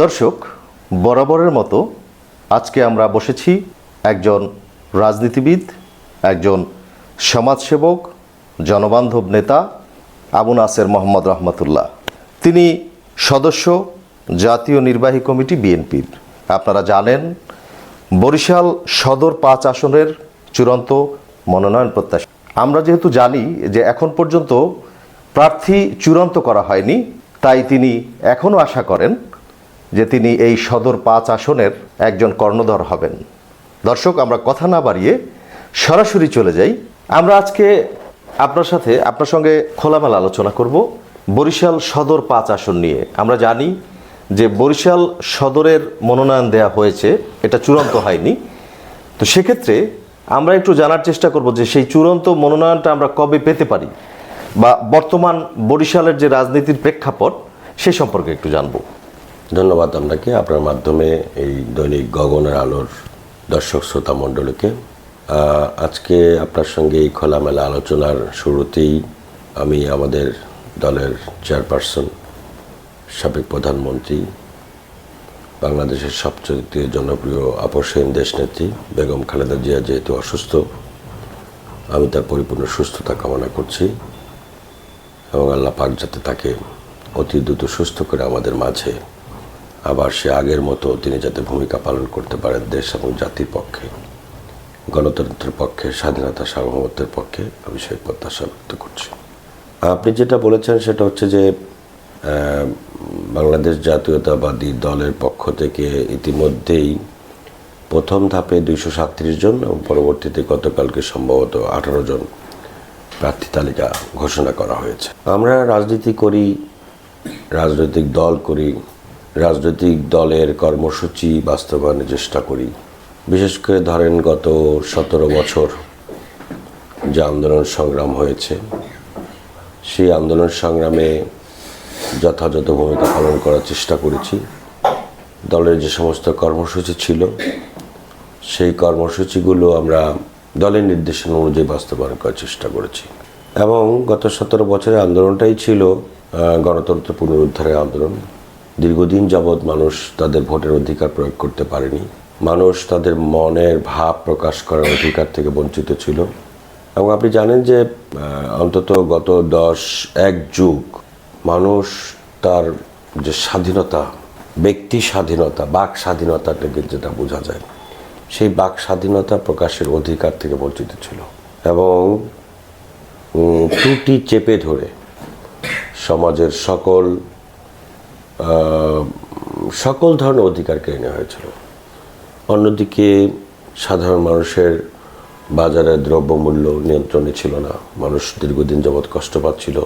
দর্শক, বরাবরের মতো আজকে আমরা বসেছি একজন রাজনীতিবিদ, একজন সমাজসেবক, জনবান্ধব নেতা আবু নাসের মোহাম্মদ রহমতুল্লাহ। তিনি সদস্য জাতীয় নির্বাহী কমিটি বিএনপির। আপনারা জানেন বরিশাল সদর 5 আসনের চূড়ান্ত মনোনয়ন প্রত্যাশী। আমরা যেহেতু জানি যে এখন পর্যন্ত প্রার্থী চূড়ান্ত করা হয়নি, তাই তিনি এখনও আশা করেন যে তিনি এই সদর 5 আসনের একজন কর্ণধার হবেন। দর্শক, আমরা কথা না বাড়িয়ে সরাসরি চলে যাই। আমরা আজকে আপনার সঙ্গে খোলামেলা আলোচনা করব বরিশাল সদর 5 আসন নিয়ে। আমরা জানি যে বরিশাল সদরের মনোনয়ন দেয়া হয়েছে, এটা চূড়ান্ত হয়নি। তো সেক্ষেত্রে আমরা একটু জানার চেষ্টা করব যে সেই চূড়ান্ত মনোনয়নটা আমরা কবে পেতে পারি, বা বর্তমান বরিশালের যে রাজনীতির প্রেক্ষাপট সে সম্পর্কে একটু জানবো। ধন্যবাদ আপনাকে, আপনার মাধ্যমে এই দৈনিক গগনের আলোর দর্শক শ্রোতা মণ্ডলীকে। আজকে আপনার সঙ্গে এই খোলামেলা আলোচনার শুরুতেই আমি আমাদের দলের চেয়ারপারসন, সাবেক প্রধানমন্ত্রী, বাংলাদেশের সবচেয়ে জনপ্রিয় আপসহীন দেশনেত্রী বেগম খালেদা জিয়া যেহেতু অসুস্থ, আমি তার পরিপূর্ণ সুস্থতা কামনা করছি এবং আল্লাহ পাক যাতে তাকে অতি দ্রুত সুস্থ করে আমাদের মাঝে আবার সে আগের মতো তিনি যাতে ভূমিকা পালন করতে পারেন দেশ এবং জাতির পক্ষে, গণতন্ত্রের পক্ষে, স্বাধীনতা সার্বভৌমত্বের পক্ষে, আমি সেই প্রত্যাশা ব্যক্ত করছি। আপনি যেটা বলেছেন সেটা হচ্ছে যে বাংলাদেশ জাতীয়তাবাদী দলের পক্ষ থেকে ইতিমধ্যেই প্রথম ধাপে 237 জন এবং পরবর্তীতে গতকালকে সম্ভবত 18 জন প্রার্থী তালিকা ঘোষণা করা হয়েছে। আমরা রাজনীতি করি, রাজনৈতিক দল করি, রাজনৈতিক দলের কর্মসূচি বাস্তবায়নের চেষ্টা করি। বিশেষ করে ধরেন গত 17 বছর যে আন্দোলন সংগ্রাম হয়েছে, সেই আন্দোলন সংগ্রামে যথাযথ ভূমিকা পালন করার চেষ্টা করেছি। দলের যে সমস্ত কর্মসূচি ছিল সেই কর্মসূচিগুলো আমরা দলের নির্দেশনা অনুযায়ী বাস্তবায়ন করার চেষ্টা করেছি। এবং গত 17 বছরের আন্দোলনটাই ছিল গণতন্ত্র পুনরুদ্ধারের আন্দোলন। দীর্ঘদিন যাবৎ মানুষ তাদের ভোটের অধিকার প্রয়োগ করতে পারেনি, মানুষ তাদের মনের ভাব প্রকাশ করার অধিকার থেকে বঞ্চিত ছিল। এবং আপনি জানেন যে অন্তত গত 10-1 যুগ মানুষ তার যে স্বাধীনতা, ব্যক্তি স্বাধীনতা, বাক স্বাধীনতাটাকে যেটা বোঝা যায়, সেই বাক স্বাধীনতা প্রকাশের অধিকার থেকে বঞ্চিত ছিল এবং ত্রুটি চেপে ধরে সমাজের সকল ধরনের অধিকার কেড়ে নেওয়া হয়েছিল। অন্যদিকে সাধারণ মানুষের বাজারের দ্রব্যমূল্য নিয়ন্ত্রণে ছিল না, মানুষ দীর্ঘদিন যাবৎ কষ্ট পাচ্ছিল।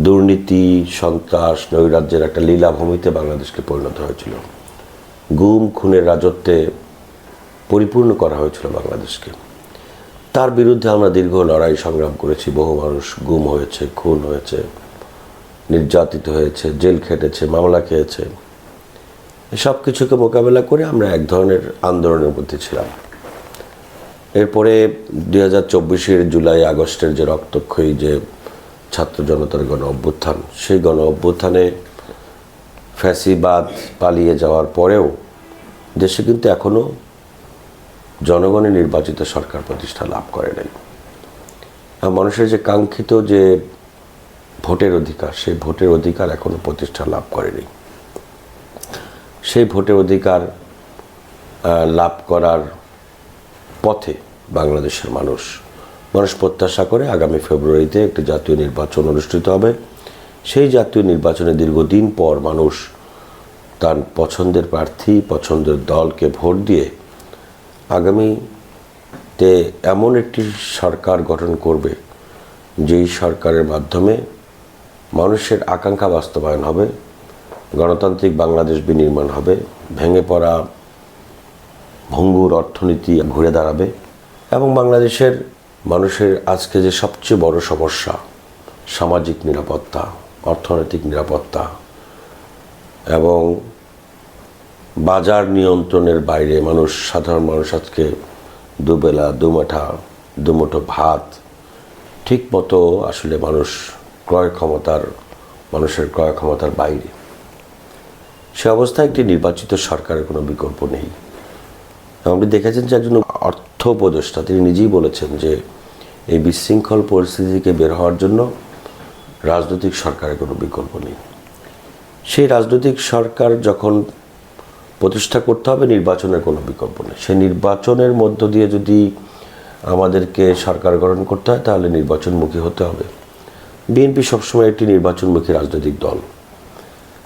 দুর্নীতি, সন্ত্রাস, নৈরাজ্যের একটা লীলাভূমিতে বাংলাদেশকে পরিণত হয়েছিল। গুম খুনের রাজত্বে পরিপূর্ণ করা হয়েছিল বাংলাদেশকে। তার বিরুদ্ধে আমরা দীর্ঘ লড়াই সংগ্রাম করেছি। বহু মানুষ গুম হয়েছে, খুন হয়েছে, নির্যাতিত হয়েছে, জেল খেটেছে, মামলা খেয়েছে। এসব কিছুকে মোকাবেলা করে আমরা এক ধরনের আন্দোলনের মধ্যে ছিলাম। এরপরে 2024-এর জুলাই আগস্টের যে রক্তক্ষয়ী যে ছাত্র জনতার গণ অভ্যুত্থান, সেই গণ অভ্যুত্থানে ফ্যাসিবাদ পালিয়ে যাওয়ার পরেও দেশে কিন্তু এখনও জনগণের নির্বাচিত সরকার প্রতিষ্ঠা লাভ করে নাই। মানুষের যে কাঙ্ক্ষিত যে ভোটের অধিকার, সেই ভোটের অধিকার এখনও প্রতিষ্ঠা লাভ করেনি। সেই ভোটের অধিকার লাভ করার পথে বাংলাদেশের মানুষ প্রত্যাশা করে আগামী ফেব্রুয়ারিতে একটি জাতীয় নির্বাচন অনুষ্ঠিত হবে। সেই জাতীয় নির্বাচনে দীর্ঘদিন পর মানুষ তার পছন্দের প্রার্থী, পছন্দের দলকে ভোট দিয়ে আগামীতে এমন একটি সরকার গঠন করবে যেই সরকারের মাধ্যমে মানুষের আকাঙ্ক্ষা বাস্তবায়ন হবে, গণতান্ত্রিক বাংলাদেশ বিনির্মাণ হবে, ভেঙে পড়া ভঙ্গুর অর্থনীতি ঘুরে দাঁড়াবে এবং বাংলাদেশের মানুষের আজকে যে সবচেয়ে বড় সমস্যা, সামাজিক নিরাপত্তা, অর্থনৈতিক নিরাপত্তা এবং বাজার নিয়ন্ত্রণের বাইরে সাধারণ মানুষ আজকে দুবেলা দুমুঠো ভাত ঠিক মতো আসলে মানুষের ক্রয় ক্ষমতার বাইরে। সে অবস্থায় একটি নির্বাচিত সরকারের কোনো বিকল্প নেই। আপনি দেখেছেন যে একজন অর্থ উপদেষ্টা তিনি নিজেই বলেছেন যে এই বিশৃঙ্খল পরিস্থিতি থেকে বের হওয়ার জন্য রাজনৈতিক সরকারের কোনো বিকল্প নেই। সেই রাজনৈতিক সরকার যখন প্রতিষ্ঠা করতে হবে, নির্বাচনের কোনো বিকল্প নেই। সেই নির্বাচনের মধ্য দিয়ে যদি আমাদেরকে সরকার গঠন করতে হয় তাহলে নির্বাচনমুখী হতে হবে। বিএনপি সবসময় একটি নির্বাচনমুখী রাজনৈতিক দল,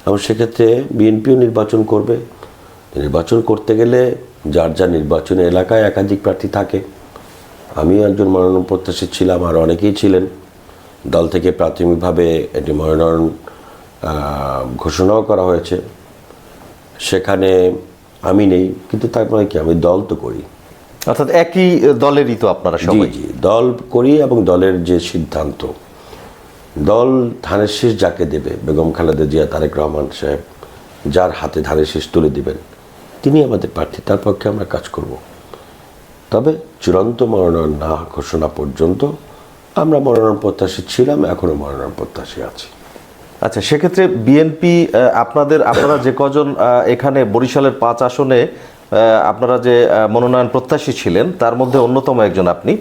এবং সেক্ষেত্রে বিএনপিও নির্বাচন করবে। নির্বাচন করতে গেলে যার যা নির্বাচনী এলাকায় একাধিক প্রার্থী থাকে। আমিও একজন মনোনয়ন প্রত্যাশী ছিলাম, আর অনেকেই ছিলেন। দল থেকে প্রাথমিকভাবে এটি মনোনয়ন ঘোষণাও করা হয়েছে, সেখানে আমি নেই, কিন্তু তার মানে কি আমি দল তো করি। অর্থাৎ একই দলেরই তো আপনারা জি সবাই? জি, দল করি, এবং দলের যে সিদ্ধান্ত, দল ধানের শীষ যাকে দেবে, বেগম খালেদা জিয়া, তারেক রহমান সাহেব যার হাতে ধানের শীষ তুলে দিবেন তিনি আমাদের প্রার্থী, তার পক্ষে আমরা কাজ করব। তবে চূড়ান্ত মনোনয়ন না ঘোষণা পর্যন্ত আমরা মনোনয়ন প্রত্যাশী ছিলাম, এখনও মনোনয়ন প্রত্যাশী আছি। আচ্ছা, সেক্ষেত্রে বিএনপি আপনারা যে কজন এখানে বরিশালের 5 আসনে আপনারা যে মনোনয়ন প্রত্যাশী ছিলেন তার মধ্যে অন্যতম একজন আপনি।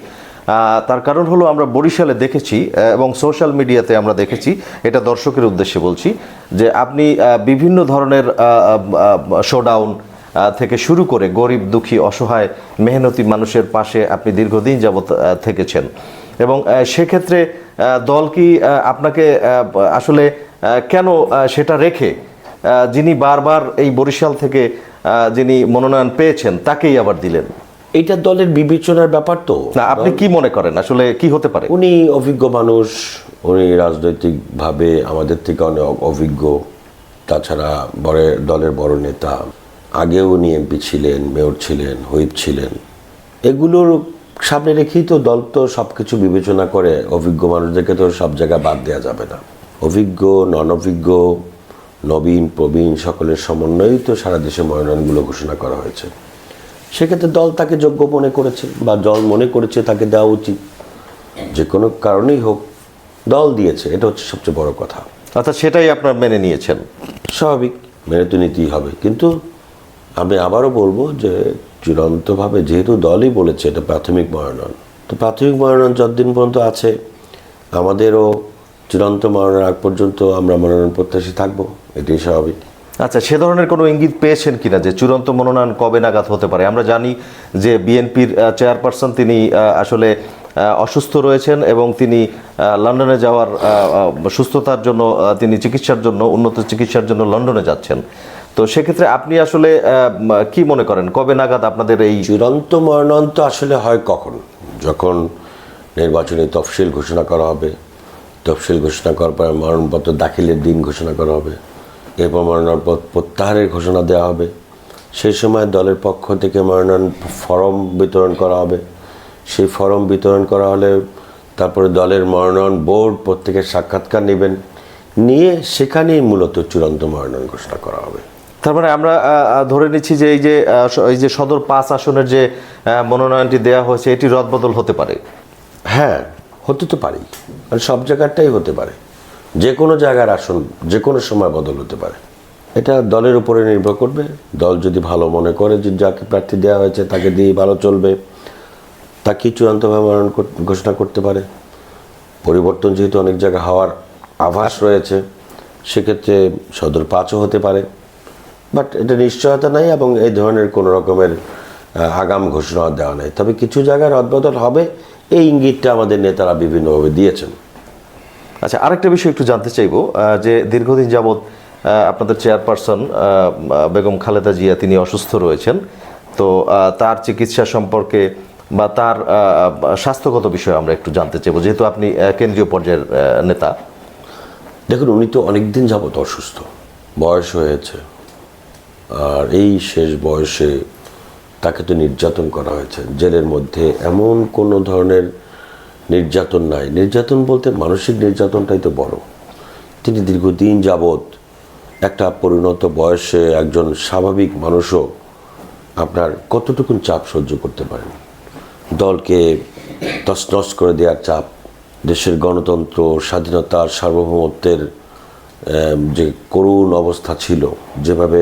তার কারণ হলো আমরা বরিশালে দেখেছি এবং সোশ্যাল মিডিয়াতে আমরা দেখেছি, এটা দর্শকের উদ্দেশ্যে বলছি, যে আপনি বিভিন্ন ধরনের শোডাউন থেকে শুরু করে গরিব দুঃখী অসহায় মেহনতি মানুষের পাশে আপনি দীর্ঘদিন যাবৎ থেকেছেন। এবং সেক্ষেত্রে দল কি আপনাকে আসলে কেন সেটা রেখে যিনি বারবার এই বরিশাল থেকে যিনি মনোনয়ন পেয়েছেন তাকেই আবার দিলেন? এইটা দলের বিবেচনার ব্যাপার তো। না, আপনি কি মনে করেন আসলে কি হতে পারে? উনি অভিজ্ঞ মানুষ, উনি রাজনৈতিকভাবে আমাদের থেকে অনেক অভিজ্ঞ, তাছাড়া দলের বড় নেতা। আগেও উনি এমপি ছিলেন, মেয়র ছিলেন, হুইপ ছিলেন। এগুলোর সামনে রেখেই তো দল তো সব কিছু বিবেচনা করে। অভিজ্ঞ মানুষদেরকে তো সব জায়গায় বাদ দেওয়া যাবে না। অভিজ্ঞ, নন অভিজ্ঞ, নবীন, প্রবীণ সকলের সমন্বয়েই তো সারা দেশে মনোনয়নগুলো ঘোষণা করা হয়েছে। সেক্ষেত্রে দল তাকে যোগ্য মনে করেছে, বা দল মনে করেছে তাকে দেওয়া উচিত। যে কোনো কারণেই হোক, দল দিয়েছে, এটা হচ্ছে সবচেয়ে বড় কথা। অর্থাৎ সেটাই আপনার মেনে নিয়েছেন? স্বাভাবিক, মেনে তো নিতেই হবে। কিন্তু আমি আবারও বলবো যে চূড়ান্তভাবে যেহেতু দলই বলেছে এটা প্রাথমিক মনোনয়ন, তো প্রাথমিক মনোনয়ন যতদিন পর্যন্ত আছে আমাদেরও চূড়ান্ত মনোনয়ন আগ পর্যন্ত আমরা মনোনয়ন প্রত্যাশী থাকবো, এটাই স্বাভাবিক। আচ্ছা, সে ধরনের কোনো ইঙ্গিত পেয়েছেন কিনা যে চূড়ান্ত মনোনয়ন কবে নাগাদ হতে পারে? আমরা জানি যে বিএনপির চেয়ারপারসন তিনি আসলে অসুস্থ রয়েছেন এবং তিনি লন্ডনে যাওয়ার সুস্থতার জন্য তিনি চিকিৎসার জন্য, উন্নত চিকিৎসার জন্য লন্ডনে যাচ্ছেন। তো সেক্ষেত্রে আপনি আসলে কি মনে করেন কবে নাগাদ আপনাদের এই চূড়ান্ত মনোনয়ন তো আসলে হয় কখন? যখন নির্বাচনী তফসিল ঘোষণা করা হবে, তফসিল ঘোষণা করার পর মনোনয়নপত্র দাখিলের দিন ঘোষণা করা হবে, এরপর মনোনয়নপত্র প্রত্যাহারের ঘোষণা দেওয়া হবে। সেই সময় দলের পক্ষ থেকে মনোনয়ন ফরম বিতরণ করা হবে। সেই ফরম বিতরণ করা হলে তারপরে দলের মনোনয়ন বোর্ড প্রত্যেকের সাক্ষাৎকার নেবেন, নিয়ে সেখানেই মূলত চূড়ান্ত মনোনয়ন ঘোষণা করা হবে। তার মানে আমরা ধরে নিচ্ছি যে এই যে সদর 5 আসনের যে মনোনয়নটি দেওয়া হয়েছে এটি রদবদল হতে পারে? হ্যাঁ, হতে তো পারেই, মানে সব জায়গাটাই হতে পারে। যে কোনো জায়গার আসন যে কোনো সময় বদল হতে পারে। এটা দলের উপরে নির্ভর করবে। দল যদি ভালো মনে করে যে যাকে প্রার্থী দেওয়া হয়েছে তাকে দিয়ে ভালো চলবে, তাকে চূড়ান্তভাবে মনোনয়ন ঘোষণা করতে পারে। পরিবর্তন যেহেতু অনেক জায়গায় হওয়ার আভাস রয়েছে, সেক্ষেত্রে সদর 5ও হতে পারে। বাট এটা নিশ্চয়তা নাই, এবং এই ধরনের কোনো রকমের আগাম ঘোষণা দেওয়া নেই। তবে কিছু জায়গায় রদবদল হবে, এই ইঙ্গিতটা আমাদের নেতারা বিভিন্নভাবে দিয়েছেন। আচ্ছা, আরেকটা বিষয় একটু জানতে চাইবো, যে দীর্ঘদিন যাবৎ আপনাদের চেয়ারপারসন বেগম খালেদা জিয়া তিনি অসুস্থ রয়েছেন, তো তার চিকিৎসা সম্পর্কে বা তার স্বাস্থ্যগত বিষয়ে আমরা একটু জানতে চাইবো, যেহেতু আপনি কেন্দ্রীয় পর্যায়ের নেতা। দেখুন, উনি তো অনেক দিন যাবৎ অসুস্থ, বয়স হয়েছে, আর এই শেষ বয়সে তাকে তো নির্যাতন করা হয়েছে জেলের মধ্যে। এমন কোনো ধরনের নির্যাতন নাই। নির্যাতন বলতে মানসিক নির্যাতনটাই তো বড়। তিনি দীর্ঘদিন যাবৎ একটা পরিণত বয়সে একজন স্বাভাবিক মানুষও আপনার কতটুকুন চাপ সহ্য করতে পারেন? দলকে তছনছ করে দেওয়ার চাপ, দেশের গণতন্ত্র, স্বাধীনতার, সার্বভৌমত্বের যে করুণ অবস্থা ছিল, যেভাবে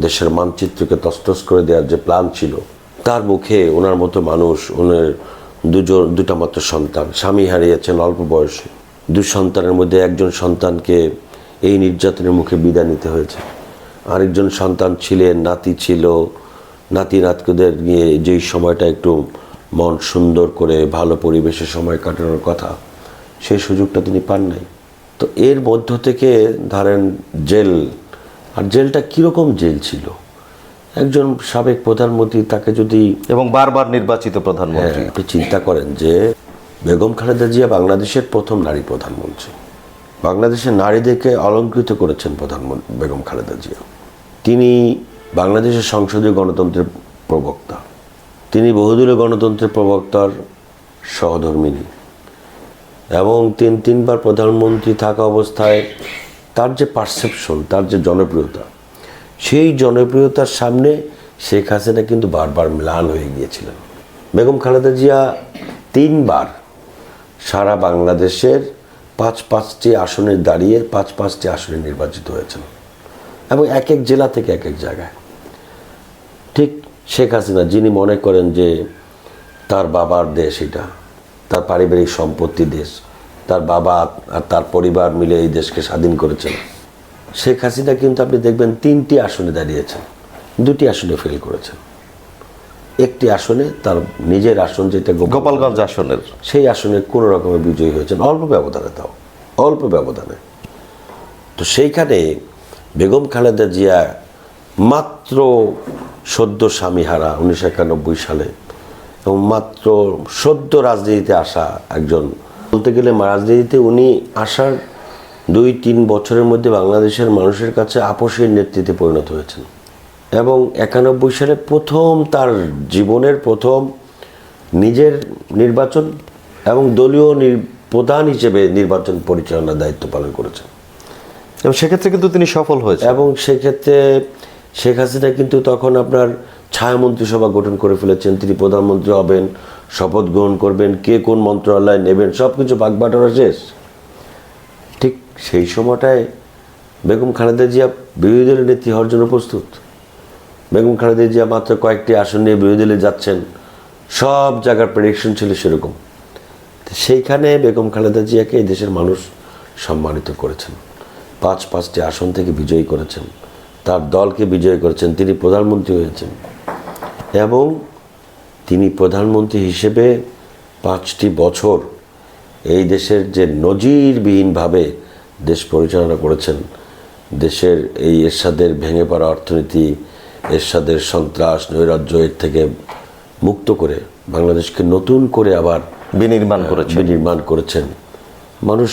দেশের মানচিত্রকে তছনছ করে দেওয়ার যে প্ল্যান ছিল, তার মুখে ওনার মতো মানুষ, ওনার দুটা মাত্র সন্তান, স্বামী হারিয়েছেন অল্প বয়সে, দুই সন্তানের মধ্যে একজন সন্তানকে এই নির্যাতনের মুখে বিদায় নিতে হয়েছে, আরেকজন সন্তান ছিলেন, নাতি ছিল, নাতি নাতকুদের নিয়ে যেই সময়টা একটু মন সুন্দর করে ভালো পরিবেশে সময় কাটানোর কথা, সেই সুযোগটা তিনি পান নাই। তো এর মধ্য থেকে ধরেন জেল, আর জেলটা কীরকম জেল ছিল, একজন সাবেক প্রধানমন্ত্রী, তাকে যদি, এবং বারবার নির্বাচিত প্রধানমন্ত্রী। আপনি চিন্তা করেন যে বেগম খালেদা জিয়া বাংলাদেশের প্রথম নারী প্রধানমন্ত্রী, বাংলাদেশের নারীদেরকে অলঙ্কৃত করেছেন প্রধানমন্ত্রী বেগম খালেদা জিয়া। তিনি বাংলাদেশের সংসদীয় গণতন্ত্রের প্রবক্তা, তিনি বহুদলীয় গণতন্ত্রের প্রবক্তার সহধর্মিণী, এবং তিনবার প্রধানমন্ত্রী থাকা অবস্থায় তার যে পারসেপশন, তার যে জনপ্রিয়তা, সেই জনপ্রিয়তার সামনে শেখ হাসিনা কিন্তু বারবার ম্লান হয়ে গিয়েছিলেন। বেগম খালেদা জিয়া 3 বার সারা বাংলাদেশের 5টি আসনে দাঁড়িয়ে 5টি আসনে নির্বাচিত হয়েছেন, এবং এক এক জেলা থেকে এক এক জায়গায়। ঠিক শেখ হাসিনা, যিনি মনে করেন যে তার বাবার দেশ এটা, তার পারিবারিক সম্পত্তি দেশ, তার বাবা আর তার পরিবার মিলে এই দেশকে স্বাধীন করেছেন, শেখ হাসিনা কিন্তু আপনি দেখবেন 3টি আসনে দাঁড়িয়েছেন, 2টি আসনে ফেল করেছেন, একটি আসনে তার নিজের আসন, যেটা গোপালগঞ্জ আসনের, সেই আসনে কোনো রকমের বিজয়ী হয়েছেন, অল্প ব্যবধানে, তাও অল্প ব্যবধানে। তো সেইখানে বেগম খালেদা জিয়া মাত্র সদ্য স্বামীহারা 1991 সালে, এবং মাত্র সদ্য রাজনীতিতে আসা একজন, বলতে গেলে রাজনীতিতে উনি আসার 2-3 বছরের মধ্যে বাংলাদেশের মানুষের কাছে আপসের নেতৃত্বে পরিণত হয়েছেন, এবং 91 সালে তার জীবনের প্রথম নিজের নির্বাচন এবং দলীয় প্রধান হিসেবে নির্বাচন পরিচালনার দায়িত্ব পালন করেছেন, এবং সেক্ষেত্রে কিন্তু তিনি সফল হয়েছেন। এবং সেক্ষেত্রে শেখ হাসিনা কিন্তু তখন আপনার ছায়া মন্ত্রিসভা গঠন করে ফেলেছেন, তিনি প্রধানমন্ত্রী হবেন, শপথ গ্রহণ করবেন, কে কোন মন্ত্রণালয় নেবেন, সব কিছু বাগবাটোয়ারা শেষ। ঠিক সেই সময়টায় বেগম খালেদা জিয়া বিরোধী দলের নেত্রী হওয়ার জন্য প্রস্তুত। বেগম খালেদা জিয়া মাত্র কয়েকটি আসন নিয়ে বিরোধী দলে যাচ্ছেন, সব জায়গার প্রেডিকশন ছিল সেরকম। সেইখানে বেগম খালেদা জিয়াকে এই দেশের মানুষ সম্মানিত করেছেন, 5টি আসন থেকে বিজয়ী করেছেন, তার দলকে বিজয়ী করেছেন, তিনি প্রধানমন্ত্রী হয়েছেন, এবং তিনি প্রধানমন্ত্রী হিসেবে 5টি বছর এই দেশের যে নজিরবিহীনভাবে দেশ পরিচালনা করেছেন, দেশের এই এরশাদের ভেঙে পড়া অর্থনীতি, এরশাদের সন্ত্রাস নৈরাজ্য, এর থেকে মুক্ত করে বাংলাদেশকে নতুন করে আবার বিনির্মাণ করেছেন। মানুষ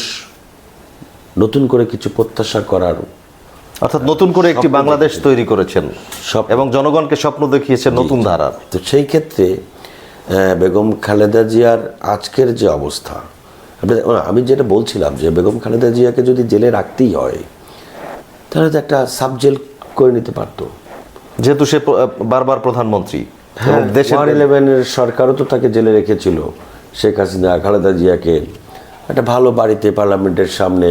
নতুন করে কিছু প্রত্যাশা করার, অর্থাৎ নতুন করে একটি বাংলাদেশ তৈরি করেছেন এবং জনগণকে স্বপ্ন দেখিয়েছেন নতুন ধারার। তো সেই ক্ষেত্রে বেগম খালেদা জিয়ার আজকের যে অবস্থা, আমি যেটা বলছিলাম যে বেগম খালেদা জিয়াকে যদি জেলে রাখতেই হয়, তাহলে তো একটা সাব জেল করে নিতে পারতো, যেহেতু সে বারবার প্রধানমন্ত্রী। দেশের 11-এর সরকারও তো তাকে জেলে রেখেছিল। শেখ হাসিনা খালেদা জিয়াকে একটা ভালো বাড়িতে, পার্লামেন্টের সামনে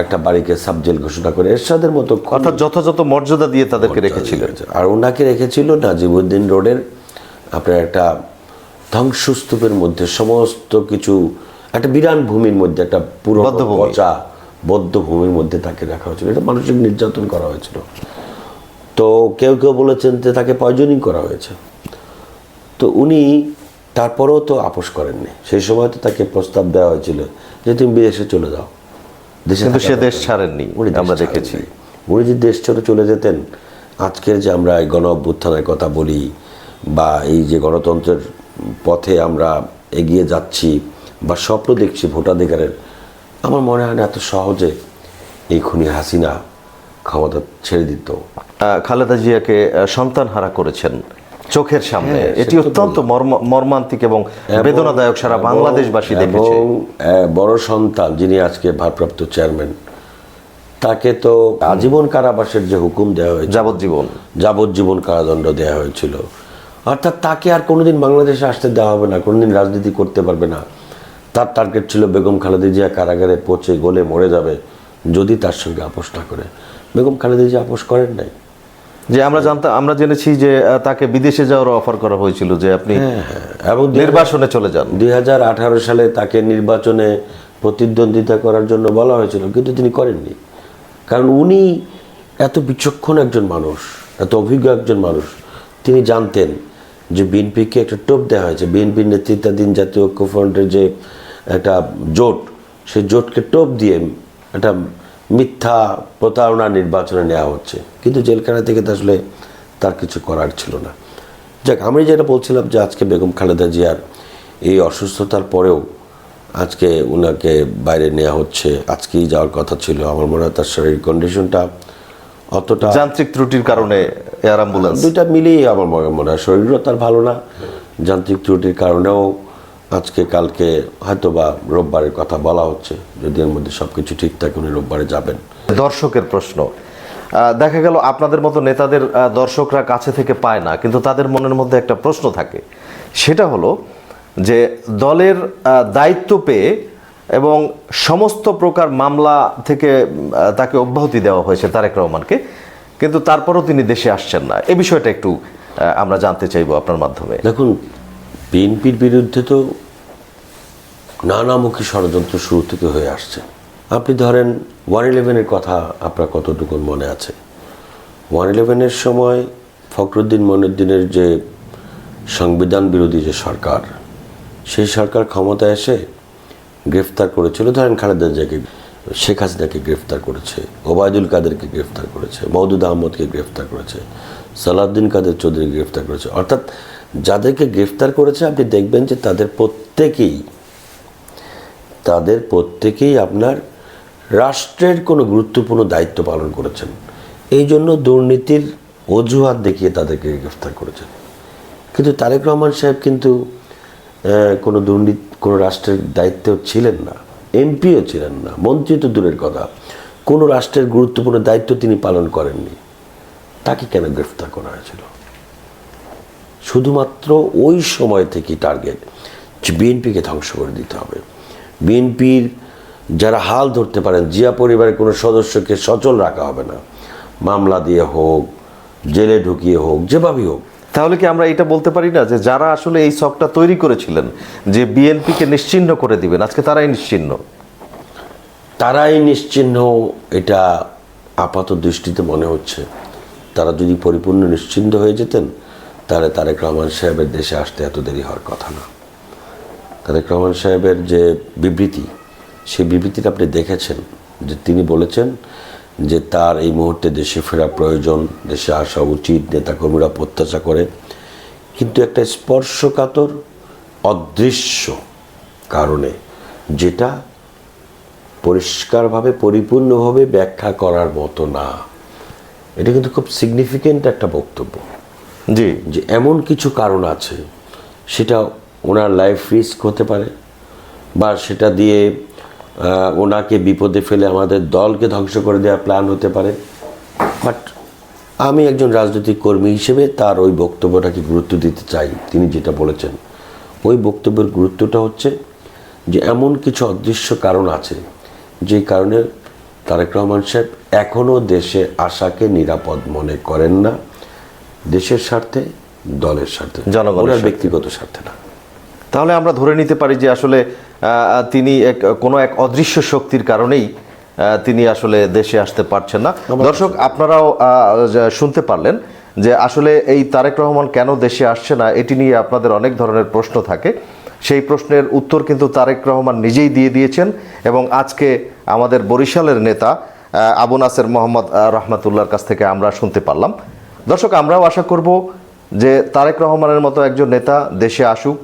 একটা বাড়িকে সাব জেল ঘোষণা করে এরশাদের মতো, অর্থাৎ যথাযথ মর্যাদা দিয়ে তাদেরকে রেখেছিল। আর ওনাকে রেখেছিল নাজিমউদ্দিন রোডের আপনার একটা ধ্বংসস্তূপের মধ্যে, সমস্ত কিছু একটা বিরান ভূমির মধ্যে, একটা পুরো পচা বদ্ধ ভূমির মধ্যে তাকে রাখা হয়েছিল। এটা মানসিক নির্যাতন করা হয়েছিল। তো কেউ কেউ বলেছেন যে তাকে পয়জনিং করা হয়েছে। তো উনি তারপরেও তো আপোষ করেননি। সেই সময় তো তাকে প্রস্তাব দেওয়া হয়েছিল যে তুমি বিদেশে চলে যাও, কিন্তু সে দেশ ছাড়েননি, আমরা দেখেছি। উনি যদি দেশ ছেড়ে চলে যেতেন, আজকের যে আমরা এই গণ অভ্যুত্থানের কথা বলি, বা এই যে গণতন্ত্রের পথে আমরা এগিয়ে যাচ্ছি বা স্বপ্ন দেখছি ভোটাধিকারের, আমার মনে হয় না এত সহজে এই খুনি হাসিনা ক্ষমতা ছেড়ে দিত। খালেদা জিয়াকে সন্তান হারা করেছেন চোখের সামনে, এটি অত্যন্ত মর্মান্তিক এবং বেদনাদায়ক, সারা বাংলাদেশবাসী দেখেছে। বড় সন্তান যিনি আজকে ভারপ্রাপ্ত চেয়ারম্যান, তাকে তো আজীবন কারাবাসের যে হুকুম দেওয়া হয়েছে, যাবজ্জীবন কারাদণ্ড দেওয়া হয়েছিল। অর্থাৎ তাকে আর কোনোদিন বাংলাদেশে আসতে দেওয়া হবে না, কোনোদিন রাজনীতি করতে পারবে না। তার টার্গেট ছিল বেগম খালেদা জিয়া কারাগারে পচে গলে মরে যাবে, যদি তার সঙ্গে আপোষ না করে। বেগম খালেদা জিয়া আপোষ করেন নাই। যে আমরা জেনেছি যে তাকে বিদেশে যাওয়ার অফার করা হয়েছিল যে আপনি এবং নির্বাচনে চলে যান। 2018 সালে তাকে নির্বাচনে প্রতিদ্বন্দ্বিতা করার জন্য বলা হয়েছিল, কিন্তু তিনি করেননি। কারণ উনি এত বিচক্ষণ একজন মানুষ, এত অভিজ্ঞ একজন মানুষ, তিনি জানতেন যে বিএনপিকে একটা টোপ দেওয়া হয়েছে। বিএনপির নেতৃত্বাধীন জাতীয় ঐক্যফ্রন্টের যে একটা জোট, সেই জোটকে টোপ দিয়ে একটা মিথ্যা প্রতারণা নির্বাচনে নেওয়া হচ্ছে, কিন্তু জেলখানা থেকে তো আসলে তার কিছু করার ছিল না। যাক, আমি যেটা বলছিলাম যে আজকে বেগম খালেদা জিয়ার এই অসুস্থতার পরেও আজকে ওনাকে বাইরে নেওয়া হচ্ছে। আজকেই যাওয়ার কথা ছিল। আমার মনে হয় তার শরীর কন্ডিশনটা অতটা, যান্ত্রিক ত্রুটির কারণে এয়ার অ্যাম্বুলেন্স, দুইটা মিলিয়ে আমার মনে হয় শরীরও তার ভালো না, যান্ত্রিক ত্রুটির কারণেও আজকে কালকে হয়তো বা রোববারের কথা বলা হচ্ছে। যদি এর মধ্যে সব কিছু ঠিক থাকে উনি রোববারে যাবেন। দর্শকের প্রশ্ন, দেখা গেল আপনাদের মতো নেতাদের দর্শকরা কাছে থেকে পায় না, কিন্তু তাদের মনের মধ্যে একটা প্রশ্ন থাকে, সেটা হলো যে দলের দায়িত্ব পেয়ে এবং সমস্ত প্রকার মামলা থেকে তাকে অব্যাহতি দেওয়া হয়েছে তারেক রহমানকে, কিন্তু তারপরও তিনি দেশে আসছেন না। এই বিষয়টা একটু আমরা জানতে চাইবো আপনার মাধ্যমে। দেখুন, বিএনপির বিরুদ্ধে তো নানামুখী ষড়যন্ত্র শুরু থেকে হয়ে আসছে। আপনি ধরেন 111-এর কথা আপনার কতটুকু মনে আছে? 111-এর সময় ফখরুদ্দিন মঈনুদ্দিনের যে সংবিধান বিরোধী যে সরকার, সেই সরকার ক্ষমতায় এসে গ্রেফতার করেছিল। ধরেন খালেদা জিয়াকে, শেখ হাসিনাকে গ্রেফতার করেছে, ওবায়দুল কাদেরকে গ্রেফতার করেছে, মওদুদ আহমদকে গ্রেফতার করেছে, সালাউদ্দিন কাদের চৌধুরী গ্রেফতার করেছে। অর্থাৎ যাদেরকে গ্রেফতার করেছে আপনি দেখবেন যে তাদের প্রত্যেকেই আপনার রাষ্ট্রের কোনো গুরুত্বপূর্ণ দায়িত্ব পালন করেছেন। এই জন্য দুর্নীতির অজুহাত দেখিয়ে তাদেরকে গ্রেফতার করেছেন। কিন্তু তারেক রহমান সাহেব কিন্তু কোনো রাষ্ট্রের দায়িত্বেও ছিলেন না, এমপিও ছিলেন না, মন্ত্রী তো দূরের কথা, কোনো রাষ্ট্রের গুরুত্বপূর্ণ দায়িত্ব তিনি পালন করেননি। তাকে কেন গ্রেফতার করা হয়েছিল? শুধুমাত্র ওই সময় থেকেই টার্গেট যে বিএনপিকে ধ্বংস করে দিতে হবে। বিএনপির যারা হাল ধরতে পারেন, জিয়া পরিবারের কোনো সদস্যকে সচল রাখা হবে না, মামলা দিয়ে হোক, জেলে ঢুকিয়ে হোক, যেভাবেই হোক। তাহলে কি আমরা এটা বলতে পারি না যে যারা আসলে এই ছকটা তৈরি করেছিলেন যে বিএনপিকে নিশ্চিহ্ন করে দিবেন, আজকে তারাই নিশ্চিহ্ন? তারাই নিশ্চিহ্ন, এটা আপাত দৃষ্টিতে মনে হচ্ছে। তারা যদি পরিপূর্ণ নিশ্চিহ্ন হয়ে যেতেন তাহলে তারেক রহমান সাহেবের দেশে আসতে এত দেরি হওয়ার কথা না। তারেক রহমান সাহেবের যে বিবৃতি, সেই বিবৃতিটা আপনি দেখেছেন যে তিনি বলেছেন যে তার এই মুহূর্তে দেশে ফেরা প্রয়োজন, দেশে আসা উচিত, নেতাকর্মীরা প্রত্যাশা করে। কিন্তু একটা স্পর্শকাতর অদৃশ্য কারণে, যেটা পরিষ্কারভাবে পরিপূর্ণভাবে ব্যাখ্যা করার মতো না। এটা কিন্তু খুব সিগনিফিকেন্ট একটা বক্তব্য। জি, যে এমন কিছু কারণ আছে, সেটা ওনার লাইফ রিস্ক হতে পারে, বা সেটা দিয়ে ওনাকে বিপদে ফেলে আমাদের দলকে ধ্বংস করে দেওয়ার প্ল্যান হতে পারে। বাট আমি একজন রাজনৈতিক কর্মী হিসেবে তার ওই বক্তব্যটাকে গুরুত্ব দিতে চাই। তিনি যেটা বলেছেন, ওই বক্তব্যের গুরুত্বটা হচ্ছে যে এমন কিছু অদৃশ্য কারণ আছে যে কারণে তারেক রহমান সাহেব এখনও দেশে আসাকে নিরাপদ মনে করেন না, দেশের স্বার্থে, দলের স্বার্থে, জনগণের ব্যক্তিগত স্বার্থে না। তাহলে আমরা ধরে নিতে পারি যে আসলে তিনি কোনো এক অদৃশ্য শক্তির কারণেই তিনি আসলে দেশে আসতে পারছেন না। দর্শক, আপনারাও শুনতে পারলেন যে আসলে এই তারেক রহমান কেন দেশে আসছে না, এটি নিয়ে আপনাদের অনেক ধরনের প্রশ্ন থাকে। সেই প্রশ্নের উত্তর কিন্তু তারেক রহমান নিজেই দিয়ে দিয়েছেন, এবং আজকে আমাদের বরিশালের নেতা আবু নাসের মোহাম্মদ রহমাতুল্লাহর কাছ থেকে আমরা শুনতে পারলাম। দর্শক, আমরাও আশা করব যে তারেক রহমানের মতো একজন নেতা দেশে আসুক,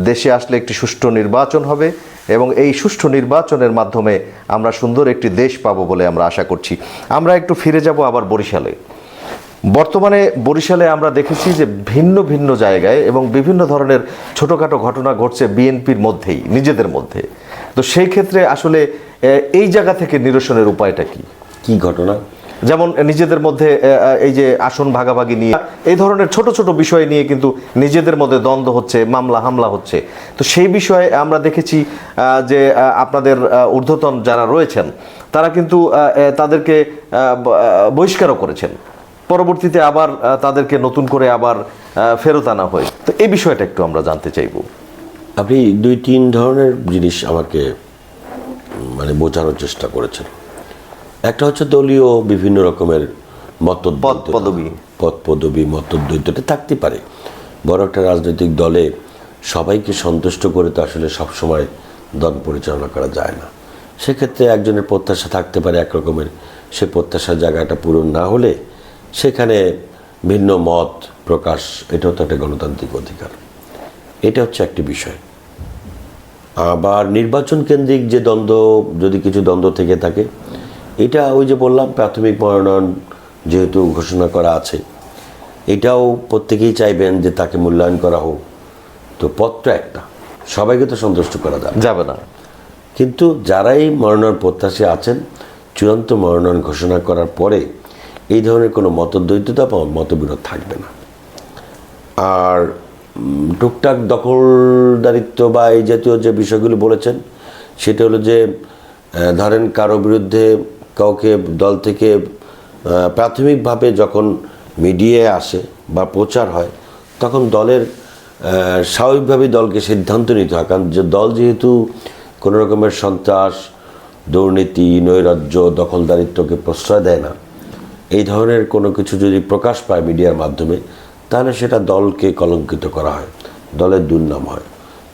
দেশে আসলে একটি সুষ্ঠু নির্বাচন হবে, এবং এই সুষ্ঠু নির্বাচনের মাধ্যমে আমরা সুন্দর একটি দেশ পাবো বলে আমরা আশা করছি। আমরা একটু ফিরে যাব আবার বরিশালে। বর্তমানে বরিশালে আমরা দেখেছি যে ভিন্ন ভিন্ন জায়গায় এবং বিভিন্ন ধরনের ছোটোখাটো ঘটনা ঘটছে বিএনপির মধ্যেই, নিজেদের মধ্যে। তো সেই ক্ষেত্রে আসলে এই জায়গা থেকে নিরসনের উপায়টা কি? কি ঘটনা? যেমন নিজেদের মধ্যে এই যে আসন ভাগাভাগি নিয়ে, এই ধরনের ছোট ছোট বিষয় নিয়ে কিন্তু নিজেদের মধ্যে দ্বন্দ্ব হচ্ছে, মামলা হামলা হচ্ছে। তো সেই বিষয়ে আমরা দেখেছি যে আপনাদের ঊর্ধ্বতন যারা রয়েছেন তারা কিন্তু তাদেরকে বহিষ্কারও করেছেন, পরবর্তীতে আবার তাদেরকে নতুন করে আবার ফেরত আনা হয়। তো এই বিষয়টা একটু আমরা জানতে চাইব। আপনি 2-3 ধরনের জিনিস আমাকে মানে বোঝানোর চেষ্টা করেছেন। একটা হচ্ছে দলীয় বিভিন্ন রকমের পদ-পদবি মতদ্বৈতটা থাকতে পারে। বড় একটা রাজনৈতিক দলে সবাইকে সন্তুষ্ট করে তো আসলে সবসময় দল পরিচালনা করা যায় না। সেক্ষেত্রে একজনের প্রত্যাশা থাকতে পারে একরকমের, সে প্রত্যাশার জায়গাটা পূরণ না হলে সেখানে ভিন্ন মত প্রকাশ, এটাও তো একটা গণতান্ত্রিক অধিকার। এটা হচ্ছে একটি বিষয়। আবার নির্বাচন কেন্দ্রিক যে দ্বন্দ্ব, যদি কিছু দ্বন্দ্ব থেকে থাকে, এটা ওই যে বললাম প্রাথমিক মনোনয়ন যেহেতু ঘোষণা করা আছে, এটাও প্রত্যেকেই চাইবেন যে তাকে মূল্যায়ন করা হোক। তো পত্র একটা, সবাইকে তো সন্তুষ্ট করা যাবে না, কিন্তু যারাই মনোনয়ন প্রত্যাশী আছেন, চূড়ান্ত মনোনয়ন ঘোষণা করার পরে এই ধরনের কোনো মতদ্বৈততা বা মতবিরোধ থাকবে না। আর টুকটাক দখলদারিত্ব বা এই জাতীয় যে বিষয়গুলো বলেছেন, সেটা হলো যে ধরেন কারো বিরুদ্ধে কাউকে দল থেকে প্রাথমিকভাবে যখন মিডিয়ায় আসে বা প্রচার হয়, তখন দলের স্বাভাবিকভাবেই দলকে সিদ্ধান্ত নিতে হয়। কারণ যে দল যেহেতু কোনো রকমের সন্ত্রাস, দুর্নীতি, নৈরাজ্য, দখলদারিত্বকে প্রশ্রয় দেয় না, এই ধরনের কোনো কিছু যদি প্রকাশ পায় মিডিয়ার মাধ্যমে, তাহলে সেটা দলকে কলঙ্কিত করা হয়, দলের দুর্নাম হয়।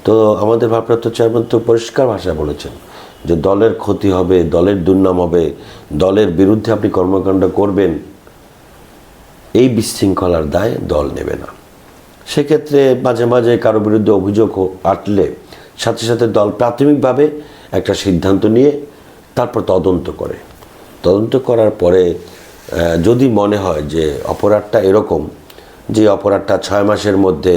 তো আমাদের ভারপ্রাপ্ত চেয়ারম্যান তো পরিষ্কার ভাষায় বলেছেন যে দলের ক্ষতি হবে, দলের দুর্নাম হবে, দলের বিরুদ্ধে আপনি কর্মকাণ্ড করবেন, এই বিশৃঙ্খলার দায় দল নেবে না। সেক্ষেত্রে মাঝে মাঝে কারো বিরুদ্ধে অভিযোগ আটলে সাথে সাথে দল প্রাথমিকভাবে একটা সিদ্ধান্ত নিয়ে তারপর তদন্ত করে। তদন্ত করার পরে যদি মনে হয় যে অপরাধটা এরকম, যে অপরাধটা 6 মাসের মধ্যে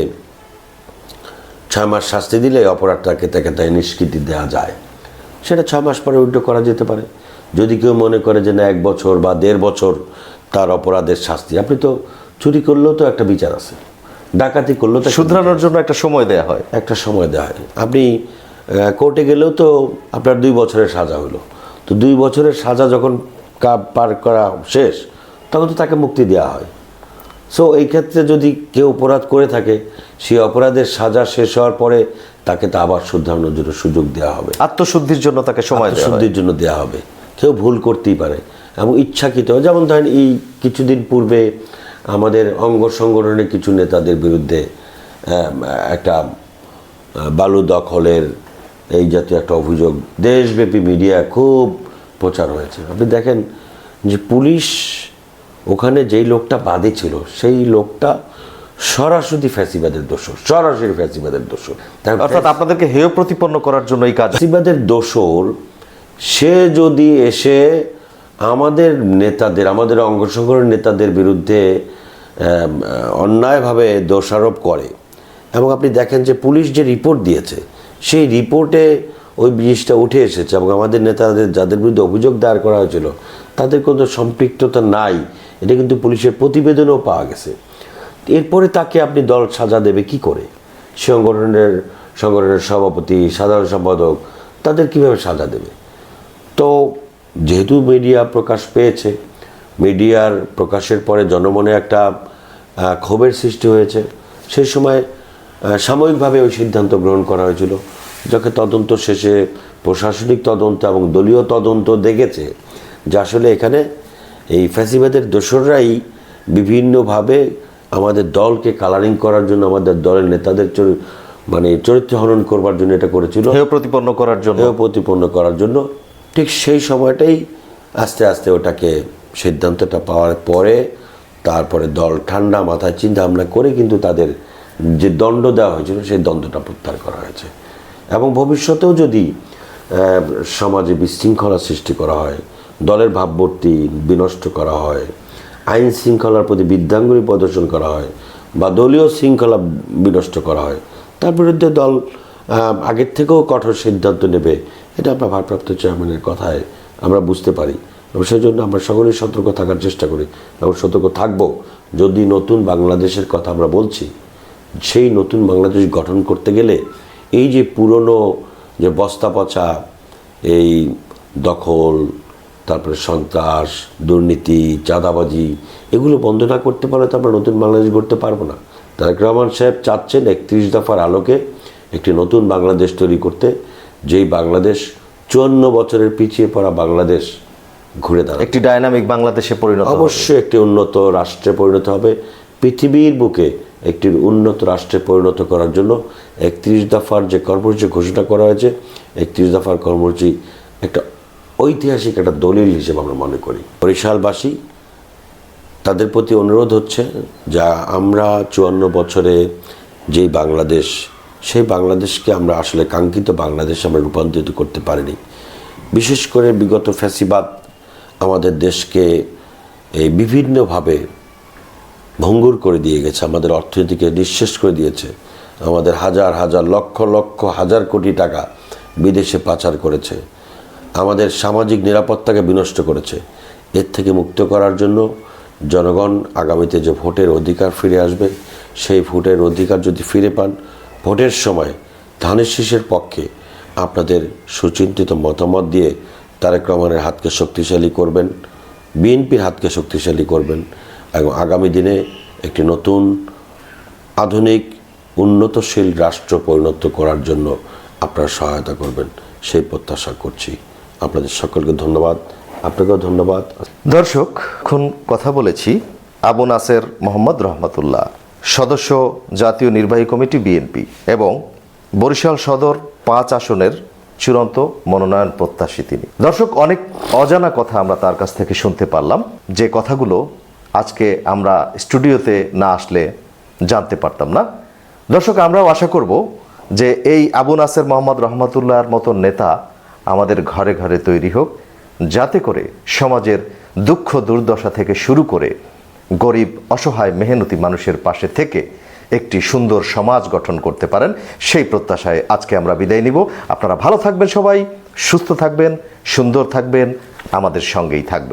6 মাস শাস্তি দিলে অপরাধটাকে তাই নিষ্কৃতি দেওয়া যায়, সেটা 6 মাস পরে উল্টো করা যেতে পারে। যদি কেউ মনে করে যে না 1 বছর বা 1.5 বছর তার অপরাধের শাস্তি, আপনি তো চুরি করলেও তো একটা বিচার আছে, ডাকাতি করলেও তো শুধরানোর জন্য একটা সময় দেওয়া হয়, আপনি কোর্টে গেলেও তো আপনার 2 বছরের সাজা হলো। তো 2 বছরের সাজা যখন পার করা শেষ, তখন তো তাকে মুক্তি দেওয়া হয়। সো এই ক্ষেত্রে যদি কেউ অপরাধ করে থাকে, সেই অপরাধের সাজা শেষ হওয়ার পরে তাকে তো আবার শুধরানোর জন্য সুযোগ দেওয়া হবে, আত্মশুদ্ধির জন্য তাকে সময় দেওয়া হবে। কেউ ভুল করতেই পারে এবং ইচ্ছাকৃত, যেমন ধরেন এই কিছুদিন পূর্বে আমাদের অঙ্গ সংগঠনের কিছু নেতাদের বিরুদ্ধে একটা বালু দখলের এই জাতীয় একটা অভিযোগ দেশব্যাপী মিডিয়ায় খুব প্রচার হয়েছে। আপনি দেখেন যে পুলিশ ওখানে যেই লোকটা বাদী ছিল, সেই লোকটা সরাসরি ফ্যাসিবাদের দোষর। অর্থাৎ আপনাদেরকে হেয় প্রতিপন্ন করার জন্য এই কাজ। ফ্যাসিবাদের দোষর সে যদি এসে আমাদের নেতাদের, আমাদের অঙ্গ সংগঠনের নেতাদের বিরুদ্ধে অন্যায়ভাবে দোষারোপ করে, এবং আপনি দেখেন যে পুলিশ যে রিপোর্ট দিয়েছে, সেই রিপোর্টে ওই জিনিসটা উঠে এসেছে, এবং আমাদের নেতাদের যাদের বিরুদ্ধে অভিযোগ দায়ের করা হয়েছিল তাদের কোনো সম্পৃক্ততা নাই, এটা কিন্তু পুলিশের প্রতিবেদনেও পাওয়া গেছে। এরপরে তাকে আপনি দল সাজা দেবে কি করে? সংগঠনের সভাপতি, সাধারণ সম্পাদক, তাদের কিভাবে সাজা দেবে? তো যেহেতু মিডিয়া প্রকাশ পেয়েছে, মিডিয়ার প্রকাশের পরে জনমনে একটা ক্ষোভের সৃষ্টি হয়েছে, সেই সময় সাময়িকভাবে ওই সিদ্ধান্ত গ্রহণ করা হয়েছিল। যাকে তদন্ত শেষে প্রশাসনিক তদন্ত এবং দলীয় তদন্ত দেখেছে যে আসলে এখানে এই ফ্যাসিবাদের দোসররাই বিভিন্নভাবে আমাদের দলকে কালারিং করার জন্য, আমাদের দলের নেতাদের চরিত্র হনন করবার জন্য এটা করেছিল, হেয় প্রতিপন্ন করার জন্য। ঠিক সেই সময়টাই আস্তে আস্তে ওটাকে সিদ্ধান্তটা পাওয়ার পরে তারপরে দল ঠান্ডা মাথায় চিন্তা ভাবনা করে কিন্তু তাদের যে দণ্ড দেওয়া হয়েছিল সেই দণ্ডটা প্রত্যাহার করা হয়েছে। এবং ভবিষ্যতেও যদি সমাজে বিশৃঙ্খলা সৃষ্টি করা হয়, দলের ভাবমূর্তি বিনষ্ট করা হয়, আইন শৃঙ্খলার প্রতি বিদ্যাঙ্গুলি প্রদর্শন করা হয় বা দলীয় শৃঙ্খলা বিনষ্ট করা হয়, তার বিরুদ্ধে দল আগের থেকেও কঠোর সিদ্ধান্ত নেবে। এটা আমরা ভারপ্রাপ্ত চেয়ারম্যানের কথায় আমরা বুঝতে পারি, এবং সেই জন্য আমরা সকলেই সতর্ক থাকার চেষ্টা করি এবং সতর্ক থাকব। যদি নতুন বাংলাদেশের কথা আমরা বলছি, সেই নতুন বাংলাদেশ গঠন করতে গেলে এই যে পুরনো যে বস্তা পচা এই দখল, তারপরে সন্ত্রাস, দুর্নীতি, চাঁদাবাজি, এগুলো বন্ধ না করতে পারলে তো আমরা নতুন বাংলাদেশ গড়তে পারবো না। তারেক রহমান সাহেব চাচ্ছেন 31 দফার আলোকে একটি নতুন বাংলাদেশ তৈরি করতে, যেই বাংলাদেশ 54 বছরের পিছিয়ে পড়া বাংলাদেশ ঘুরে দাঁড়ায় একটি ডাইনামিক বাংলাদেশে পরিণত হবে। অবশ্যই একটি উন্নত রাষ্ট্রে পরিণত হবে। পৃথিবীর বুকে একটি উন্নত রাষ্ট্রে পরিণত করার জন্য 31 দফার যে কর্মসূচি ঘোষণা করা হয়েছে, 31 দফার কর্মসূচি একটা ঐতিহাসিক একটা দলিল হিসেবে আমরা মনে করি। বরিশালবাসী তাদের প্রতি অনুরোধ হচ্ছে, যা আমরা 54 বছরে যেই বাংলাদেশ, সেই বাংলাদেশকে আমরা আসলে কাঙ্ক্ষিত বাংলাদেশে আমরা রূপান্তরিত করতে পারিনি। বিশেষ করে বিগত ফ্যাসিবাদ আমাদের দেশকে এই বিভিন্নভাবে ভঙ্গুর করে দিয়ে গেছে, আমাদের অর্থনীতিকে নিঃশেষ করে দিয়েছে, আমাদের হাজার হাজার লক্ষ লক্ষ হাজার কোটি টাকা বিদেশে পাচার করেছে, আমাদের সামাজিক নিরাপত্তাকে বিনষ্ট করেছে। এর থেকে মুক্ত করার জন্য জনগণ আগামীতে যে ভোটের অধিকার ফিরে আসবে, সেই ভোটের অধিকার যদি ফিরে পান, ভোটের সময় ধানের শীষের পক্ষে আপনাদের সুচিন্তিত মতামত দিয়ে তারেক রহমানের হাতকে শক্তিশালী করবেন, বিএনপির হাতকে শক্তিশালী করবেন এবং আগামী দিনে একটি নতুন আধুনিক উন্নতশীল রাষ্ট্র পরিণত করার জন্য আপনারা সহায়তা করবেন, সেই প্রত্যাশা করছি। আপনাদের সকলকে ধন্যবাদ, আপনাকেও ধন্যবাদ। দর্শক, এখন কথা বলেছি আবু নাসের মোহাম্মদ রহমতুল্লাহ, সদস্য জাতীয় নির্বাহী কমিটি বিএনপি এবং বরিশাল সদর 5 আসনের চূড়ান্ত মনোনয়ন প্রত্যাশী তিনি। দর্শক, অনেক অজানা কথা আমরা তার কাছ থেকে শুনতে পারলাম, যে কথাগুলো আজকে আমরা স্টুডিওতে না আসলে জানতে পারতাম না। দর্শক, আমরাও আশা করব যে এই আবু নাসের মোহাম্মদ রহমতুল্লাহর মতো নেতা আমাদের ঘরে ঘরে তৈরি হোক, যাতে করে সমাজের দুঃখ দুর্দশা থেকে শুরু করে গরিব অসহায় মেহনতি মানুষের পাশে থেকে একটি সুন্দর সমাজ গঠন করতে পারেন, সেই প্রত্যাশায় আজকে আমরা বিদায় নিব। আপনারা ভালো থাকবেন, সবাই সুস্থ থাকবেন, সুন্দর থাকবেন, আমাদের সঙ্গেই থাকবেন।